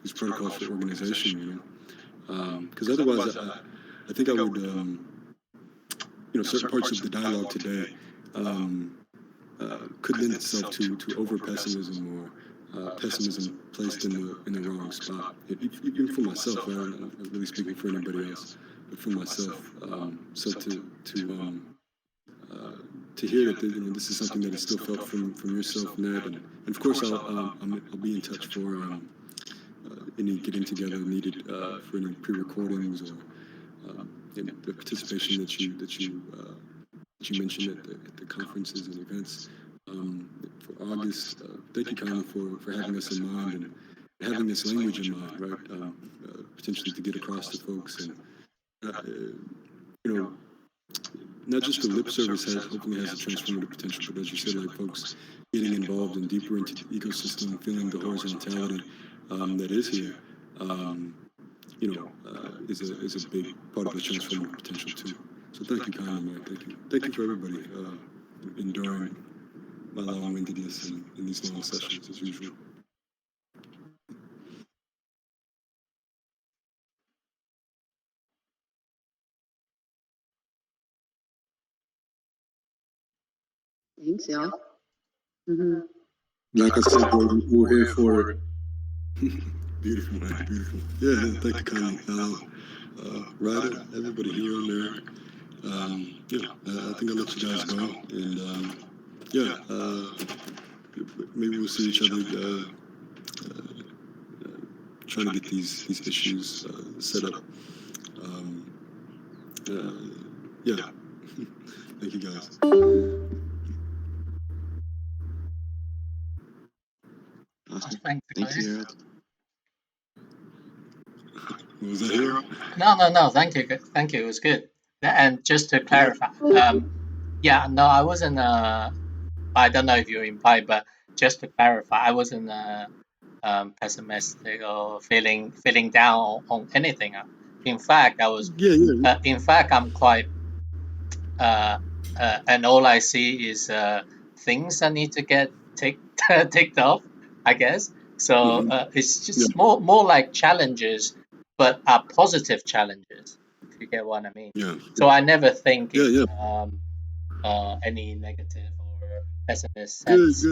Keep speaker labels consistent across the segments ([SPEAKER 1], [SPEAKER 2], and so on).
[SPEAKER 1] these protocols for organization, because otherwise I think I would, certain parts of the dialogue today could lend itself to over pessimism or pessimism placed in the wrong spot. Even for myself, right? I'm not really speaking for anybody else, but for myself. So to hear that this is something that is still felt from yourself, Ned, and of course I'll be in touch for any getting together needed for any pre-recordings or the participation that you mentioned at the conferences and events for August. Thank you kindly for having us in mind and having this language in mind, right? Potentially to get across to folks, and not just the lip service hopefully has a transformative potential, but as you said, like folks getting involved and deeper into the ecosystem, feeling the horizontality that is here, is a big part of the transformative potential too. So thank you kindly, man. Thank you for everybody enduring my long-windedness in these long sessions as usual.
[SPEAKER 2] Thanks, y'all. Mm-hmm.
[SPEAKER 1] Like I said, we're here for it. Beautiful, man. Beautiful. Yeah, thank you kindly. Ryder, everybody here and there. I think I'll let you guys go, and maybe we'll see each other trying to get these issues set up. Thank you, guys.
[SPEAKER 3] Awesome. Thanks, Harold.
[SPEAKER 1] Was that Hero?
[SPEAKER 3] No. Thank you. It was good. And just to clarify, I wasn't. I don't know if you implied, but just to clarify, I wasn't pessimistic or feeling down on anything. In fact, I was. In fact, I'm quite. And all I see is things that need to get ticked off, I guess. So it's just more like challenges, but are positive challenges, if you get what I mean. So I never think in any negative or pessimist sense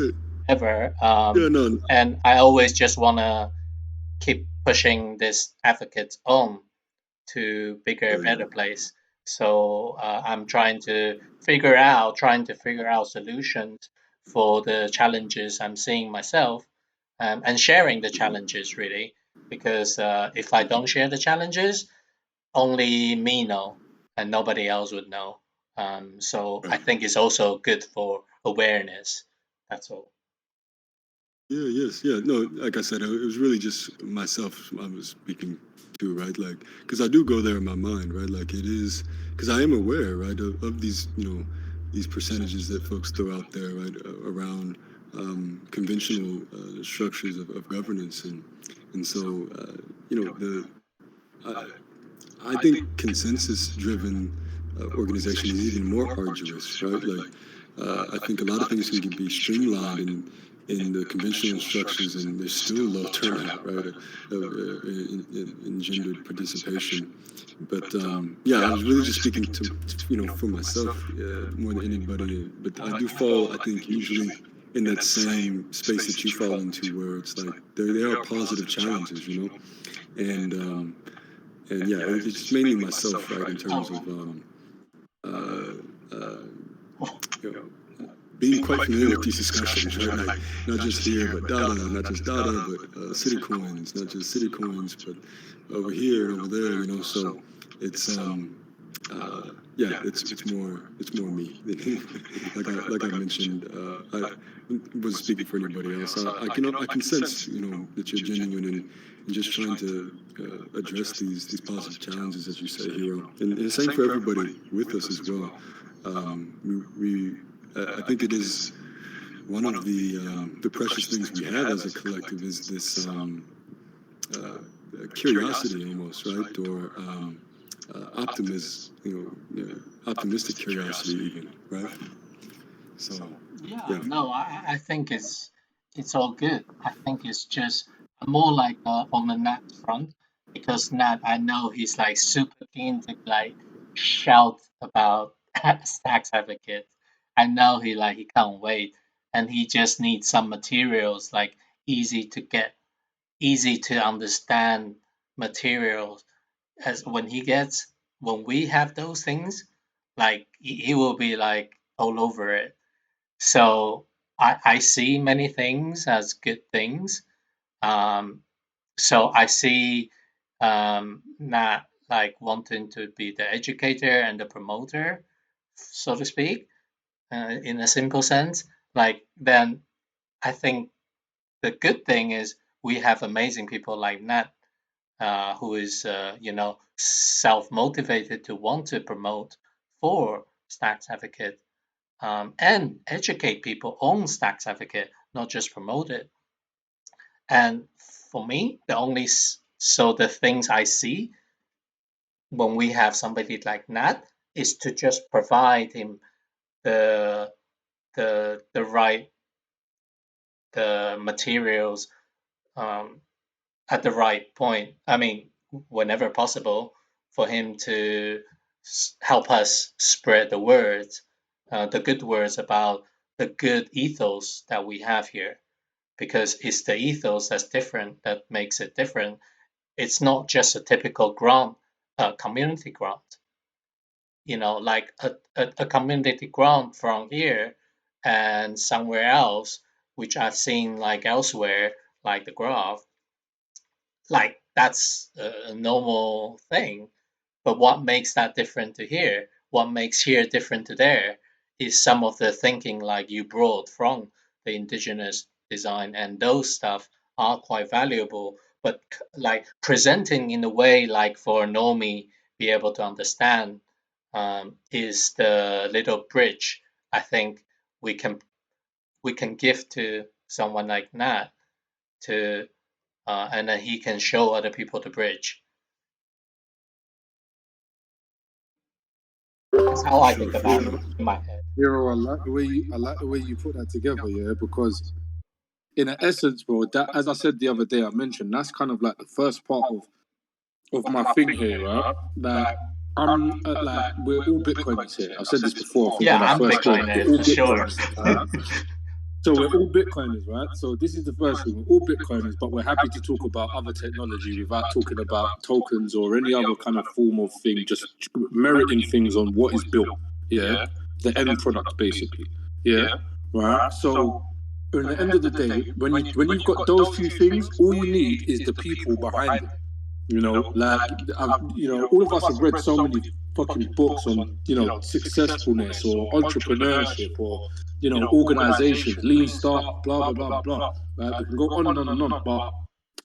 [SPEAKER 3] ever. And I always just want to keep pushing this advocates on to bigger, better place. So I'm trying to figure out solutions for the challenges I'm seeing myself, and sharing the challenges really, because if I don't share the challenges, only me know and nobody else would know. So I think it's also good for awareness. That's all.
[SPEAKER 1] No, like I said, it was really just myself I was speaking to, right? Like, because I do go there in my mind, right? Like it is, because I am aware, right, of these, these percentages that folks throw out there, right, around conventional structures of governance, and so I think consensus-driven organization is even more arduous, right? Like I think a lot of things can be streamlined in the conventional structures, and there's still low turnout, right, in gendered participation. But I was really just speaking to for myself more than anybody. But I do fall, I think, usually in that same space that you fall into, where it's like there are positive challenges, and it's just mainly myself, right, in terms of being quite familiar with these discussions, right? Like not just here, but Dada, not just Dada, but City Coins, not just City Coins, but over here and over there, So it's it's more me. like I mentioned, I wasn't speaking for anybody else. I can sense that you're genuine and just trying to address these positive challenges, as you say, Hero, and the same for everybody with us as well. I think it is one of the precious things we have as a collective is this curiosity, almost, right, or optimistic curiosity, even, right? So
[SPEAKER 3] no, I think it's all good. I think it's just more like on the Nat front, because Nat, I know he's like super keen to like shout about Stacks Advocate. I know he can't wait, and he just needs some materials like easy to get, easy to understand materials. As when we have those things, like he will be like all over it. So I see many things as good things. Um, so I see Nat like wanting to be the educator and the promoter, so to speak, in a simple sense. Like then I think the good thing is we have amazing people like Nat, who is self motivated to want to promote for Stacks Advocate, and educate people on Stacks Advocate, not just promote it. And for me, the things I see when we have somebody like Nat is to just provide him the the right the materials, um, at the right point. I mean, whenever possible, for him to help us spread the words, the good words about the good ethos that we have here, because it's the ethos that's different that makes it different. It's not just a typical grant, community grant. Like a community grant from here and somewhere else, which I've seen like elsewhere, like the graph, like that's a normal thing. But what makes that different to here? What makes here different to there is some of the thinking like you brought from the indigenous design, and those stuff are quite valuable. But like presenting in a way like for a normie be able to understand, is the little bridge I think we can give to someone like Nat to, and then he can show other people the bridge. That's how I think about it in my head.
[SPEAKER 4] Hero, I like the way you put that together, yeah, because in essence, bro, that, as I said the other day, I mentioned that's kind of like the first part of my thing here, right? Like I'm like we're all Bitcoiners here. I've said this before. I think
[SPEAKER 3] Yeah,
[SPEAKER 4] when I
[SPEAKER 3] I'm
[SPEAKER 4] first joined,
[SPEAKER 3] Bitcoiner
[SPEAKER 4] we're all
[SPEAKER 3] for sure.
[SPEAKER 4] Bitcoiners, right? So we're all Bitcoiners, right? So this is the first thing. We're all Bitcoiners, but we're happy to talk about other technology without talking about tokens or any other kind of form of thing, just meriting things on what is built. Yeah. The end product, basically. Yeah. Right. So at the end of the day, when you've got those few things, all you need is the people behind it. Like all of us have read so many fucking books on successfulness or entrepreneurship or organizations, lean startup, blah blah blah blah. Right? We can go on and on and on, but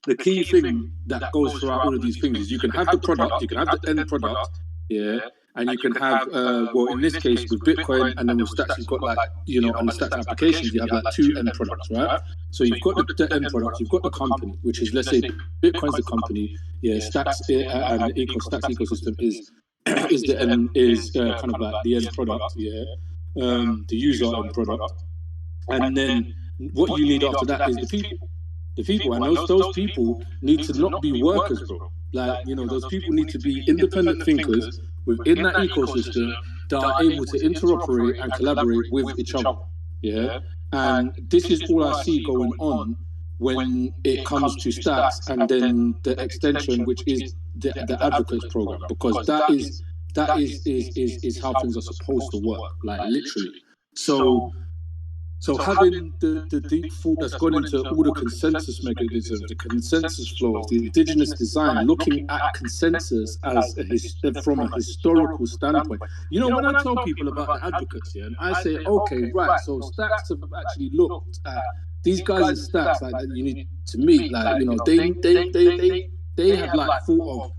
[SPEAKER 4] the key thing that goes throughout all of these things is you can have the product, you can have the end product, yeah, and you can have well, in this case with Bitcoin and then with Stacks you've got like and the Stacks applications you have like two end products, right? So you've got the end product, you've got the company, which is, let's say Bitcoin's the company, yeah, Stacks and the Stacks ecosystem is the end, is kind of like the end product, yeah, the user end product, and then what you need after that is the people. The people, and those people need to not be workers, bro. Like, those people need to be independent thinkers within that ecosystem that are able to interoperate and collaborate with each other. Yeah. And this is all I see going on when it comes to Stacks and then the extension, which is the Advocates program, because that is how things are supposed to work, like literally. So having the deep thought that's gone into all the consensus mechanisms, the consensus flows, the indigenous design, looking at consensus as from a historical standpoint. When I tell people about the Advocates here, and I say, okay, right, so Stacks have actually looked at these guys in Stacks, like you need to meet, like they have like thought of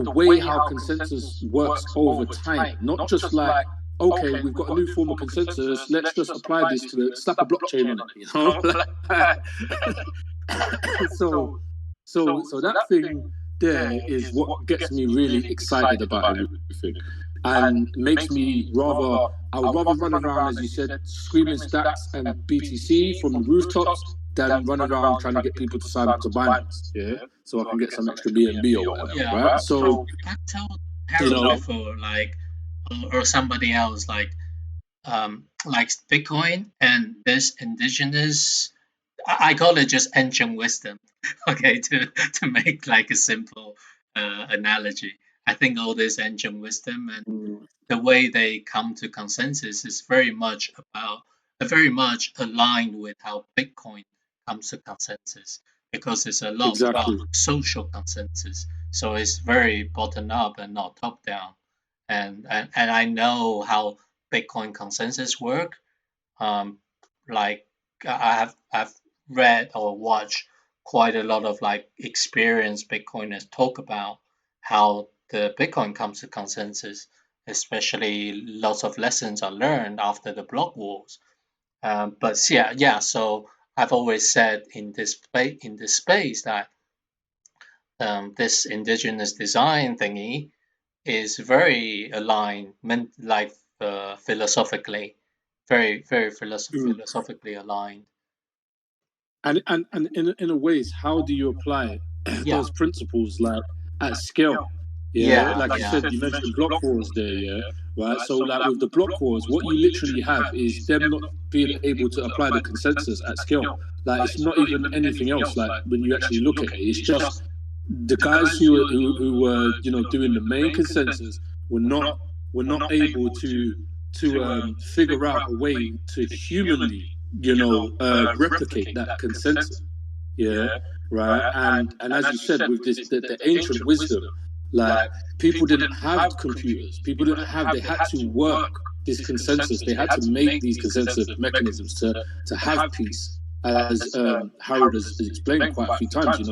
[SPEAKER 4] the way how consensus works over time, not just like, okay, we've got a new form of consensus, let's just apply this to it, slap a blockchain on it, so that thing there is what gets me really excited about everything, and makes me I would rather run around, as you said, screaming Stacks and BTC from the rooftops than run around trying to get people to sign up to Binance, yeah, so I can get some extra BNB or whatever,
[SPEAKER 3] Yeah.
[SPEAKER 4] right? So
[SPEAKER 3] I told
[SPEAKER 4] you
[SPEAKER 3] Harold
[SPEAKER 4] know,
[SPEAKER 3] before, like, or somebody else, like Bitcoin and this indigenous, I call it just ancient wisdom, okay, to make like a simple analogy. I think all this ancient wisdom and the way they come to consensus is very much aligned with how Bitcoin comes to consensus, because it's a lot about
[SPEAKER 4] exactly.
[SPEAKER 3] social consensus. So it's very bottom up and not top down. And I know how Bitcoin consensus work. Um, like I've read or watched quite a lot of like experienced Bitcoiners talk about how the Bitcoin comes to consensus, especially lots of lessons are learned after the block wars. But yeah. So I've always said in this space that this indigenous design thingy is very aligned, like philosophically, very philosophically aligned.
[SPEAKER 4] And in a ways, how do you apply
[SPEAKER 3] Yeah,
[SPEAKER 4] those principles like at scale? Yeah,
[SPEAKER 3] yeah,
[SPEAKER 4] like you
[SPEAKER 3] yeah,
[SPEAKER 4] said, you mentioned block wars there, yeah, right? So like with the block wars, what you literally have is them not being able to apply the consensus at scale. Like it's not even anything else. Like when you actually look at it, it's just the guys who were doing the main consensus were not able to figure out a way to humanly replicate that consensus, yeah, right. And as you said, with this the ancient wisdom, like people didn't have computers, people didn't have, they had to work this consensus, they had to make these consensus mechanisms to have peace, as Harold has explained quite a few times.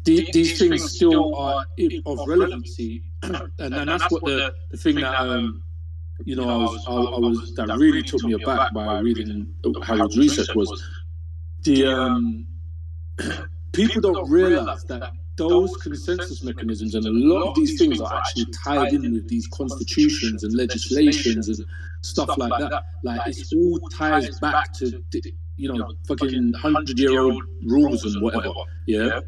[SPEAKER 4] These things still are of relevancy, and that's what the thing that I was that really took me aback by reading Harold's research was the people don't realize that those consensus mechanisms and a lot of these things are actually tied in with these constitutions and legislations and stuff like that. Like it's all ties back to fucking 100-year-old rules and whatever, yeah,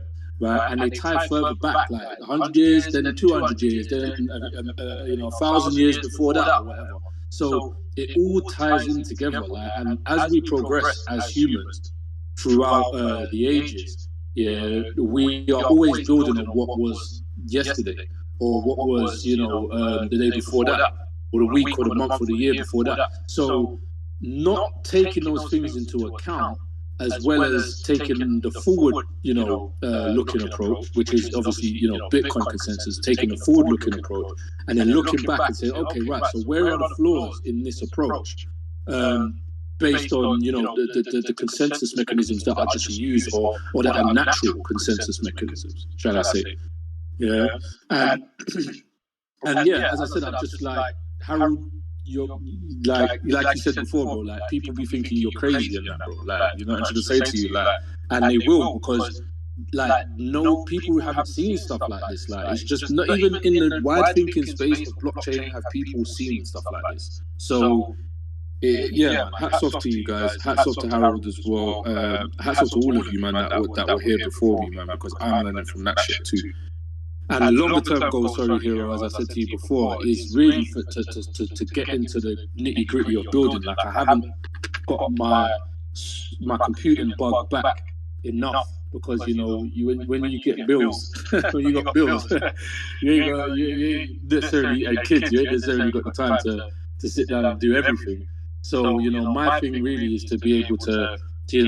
[SPEAKER 4] right? And they tie further back, like 100 years, then 200 years, then 1,000 years before that or whatever. So it all ties in together, like, and as we progress as humans throughout the ages, yeah, we are always building on what was yesterday, or what was the day before that, or the week, or the month, or the year before that. So not taking those things into account, as well as taking the forward looking approach, which is obviously Bitcoin consensus, taking the forward looking approach, and then looking back and saying, okay, right, so where are the flaws in this approach, based on the consensus mechanisms that are just used, or that are natural consensus mechanisms, shall I say? Yeah, and yeah, as I said, I'm just like, Harold, you're like you said before, bro. Like people be thinking you're crazy and that, bro. Like I'm to say to you, like, and they will, because like no people who haven't seen stuff like this. Like it's just not even in the wide thinking space of blockchain have people seen stuff like this. So yeah, man. Hats off to you guys. Hats off to Harold as well. Hats off to all of you, man, that were here before me, man, because I'm learning from that shit too. And the longer term goal, sorry, Hero, as I said to you before, is really to get into the nitty gritty of building. Like I haven't got my computing bug back enough, because when you get bills, when you got bills, you ain't necessarily, and kids, you ain't necessarily got the time to sit down and do everything. So my thing really is to be able to be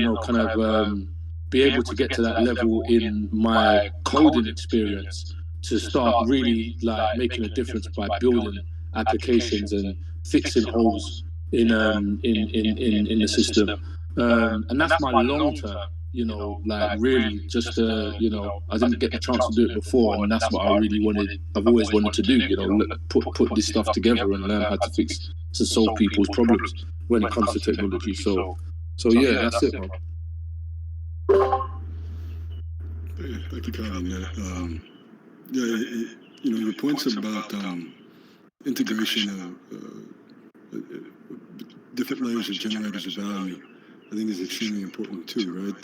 [SPEAKER 4] able to get to that level in my coding experience, to start really like making a difference by building applications and fixing holes in the system, and that's my long term. Like really, just I didn't get the chance to do it before, and that's what I really wanted. I've always wanted to do. Put this stuff together and learn how to solve people's problems when it comes to technology. So yeah, that's it, man.
[SPEAKER 1] Yeah, thank you, Colin. Your points about integration of different layers of generators of value I think is extremely important too, right?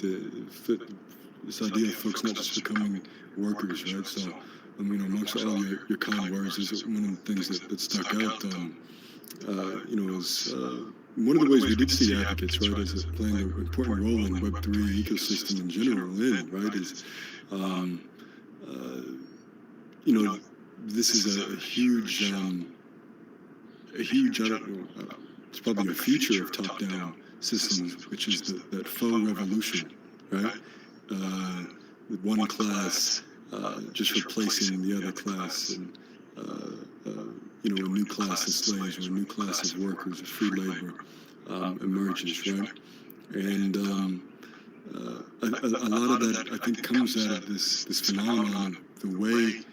[SPEAKER 1] This idea of folks not just becoming workers, right? So, amongst all your kind words, is one of the things that stuck out, is one of the ways we did see advocates, right, as playing an important role in Web3 ecosystem in general, right, is, this is a huge, I don't know, it's probably a feature of top-down systems, which is that faux revolution, right? One class just replacing the other class, and a new class of slaves or a new class of workers, of free labor emerges, right? And a lot of that, I think, comes out of this phenomenon of the way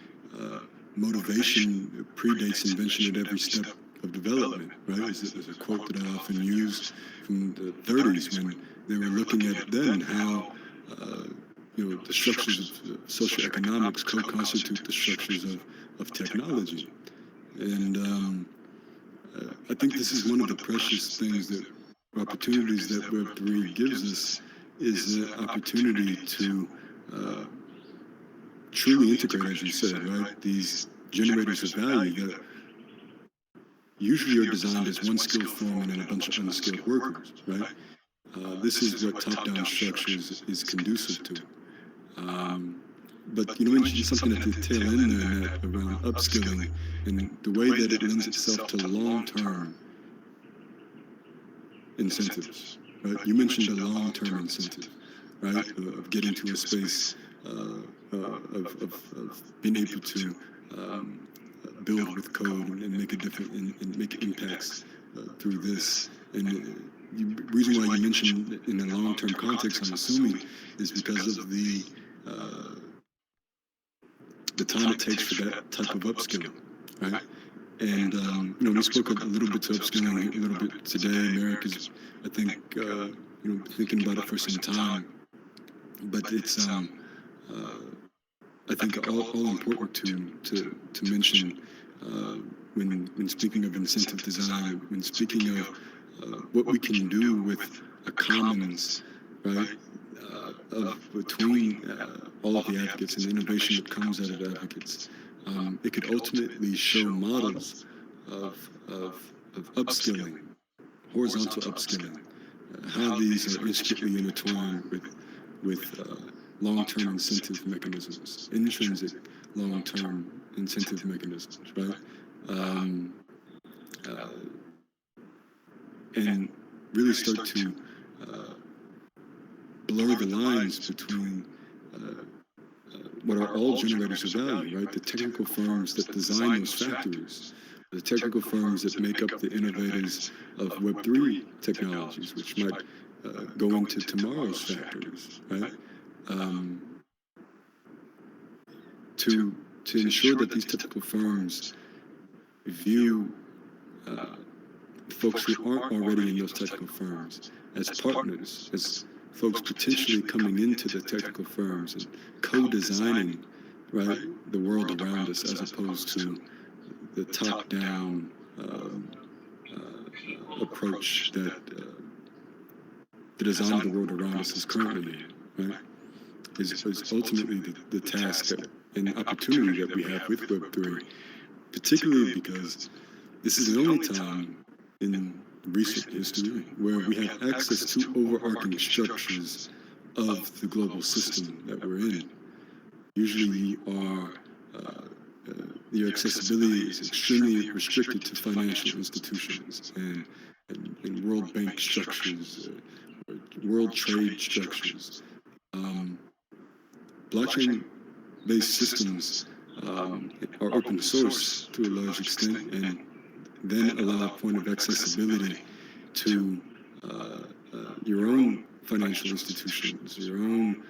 [SPEAKER 1] motivation predates invention at every step of development, right? There's a quote that I often use from the 30s when they were looking at then how the structures of socioeconomics co-constitute the structures of technology. And I think this is one of the precious things opportunities that Web3 gives us, is the opportunity to truly integrate, as you said, right? These generators of value that usually are designed as one skilled foreman and a bunch of unskilled workers, right? This is what top-down structures is conducive to. But you mentioned something at the tail end there, Matt, around upskilling and the way that it lends itself to long-term incentives, right? You mentioned a long-term incentive, right, of getting to a space of being able to build with code and make a difference and make impacts through this. And the reason why you mentioned in a long-term context, I'm assuming, is because of the time it takes for that type of upskilling, right? And we spoke a little bit to upskilling a little bit today. America's, I think, thinking about it for some time, but it's I think all important to mention when speaking of incentive design, when speaking of what we can do with a commons, right, between all of the advocates and the innovation that comes out of advocates. It could ultimately show models of upskilling, horizontal upskilling, how these are intricately intertwined with long-term incentive mechanisms, intrinsic long-term incentive mechanisms, right? And really start to blur the lines between what are all generators of value, right? The technical firms that design those factories, the technical firms that make up the innovators of Web3 technologies, which might go into tomorrow's factories, right? To ensure that these technical firms view folks who aren't already in those technical firms as partners, as folks potentially coming into the technical firms and co-designing, right, the world around us, as opposed to the top-down approach that the design of the world around us is currently in, right? Is ultimately the task and opportunity that we have with Web3, particularly because this is the only time in recent history where we have access to overarching structures of the global system that we're in. Usually your accessibility is extremely restricted to financial institutions and World Bank structures, world trade structures. Blockchain-based systems are open source to a large extent, and then allow a point of accessibility to your own financial institutions, your own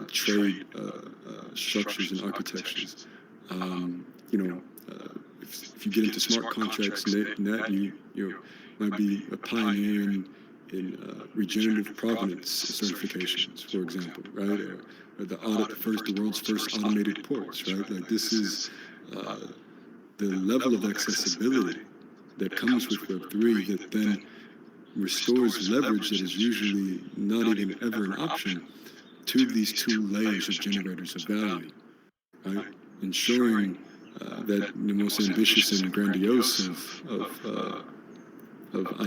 [SPEAKER 1] trade structures and architectures. If you get into smart contracts, you might be a pioneer in regenerative provenance certifications, for example, right? Or the world's first automated ports, right? Like, this is the level of accessibility that comes with Web3 that then restores leverage that is usually not even ever an option to these two layers of generators of value, right? Ensuring that the most ambitious and grandiose of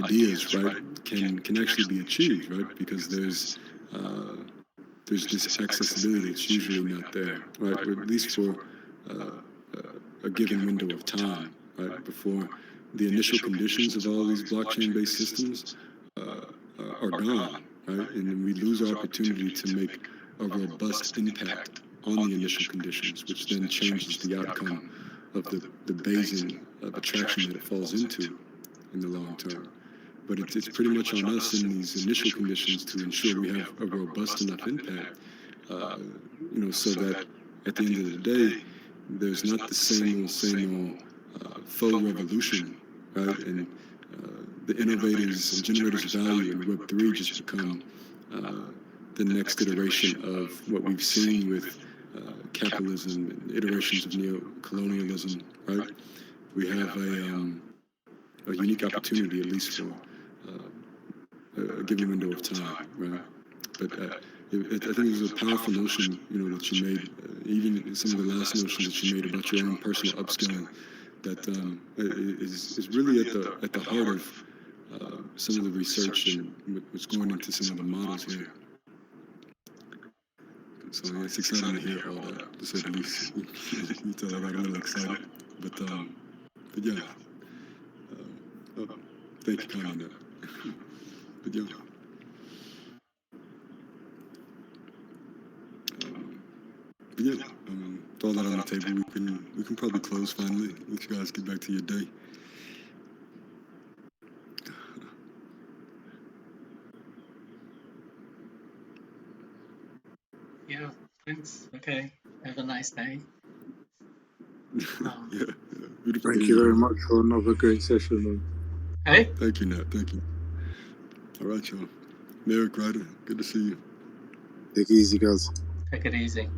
[SPEAKER 1] ideas, right, can actually be achieved, right? Because there's this accessibility that's usually not there, right? Or at least for a given window of time, right? Before the initial conditions of all these blockchain-based systems are gone, right? And then we lose our opportunity to make a robust impact on the initial conditions, which then changes the outcome of the Bayesian of attraction that it falls into in the long term. But it's pretty much on us in these initial conditions to ensure we have a robust enough impact, so that at the end of the day, there's not the same old faux revolution, right? And the innovators and generators of value in Web3 just become the next iteration of what we've seen with capitalism and iterations of neo-colonialism, right? We have a unique opportunity, at least for a given window of time, right? But I think it was a powerful notion, that you made, even some of the last notions that you made about your own personal upskilling, that is really at the heart of some of the research and what's going into some of the models here. So it's exciting to hear all that, to say the least. You tell I got a little excited, but yeah. Thank you kindly on that. But yeah. But yeah, with all that on the table, we can probably close finally. Let you guys get back to your day.
[SPEAKER 3] Yeah, thanks. Okay, have a nice day.
[SPEAKER 1] Yeah, beautiful.
[SPEAKER 4] Thank you very much for another great session, man.
[SPEAKER 3] Hey,
[SPEAKER 1] Thank you, Nat. Thank you. All right, y'all. Merrick Ryder, good to see you.
[SPEAKER 4] Take it easy, guys.
[SPEAKER 3] take it easy.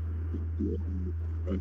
[SPEAKER 1] Right.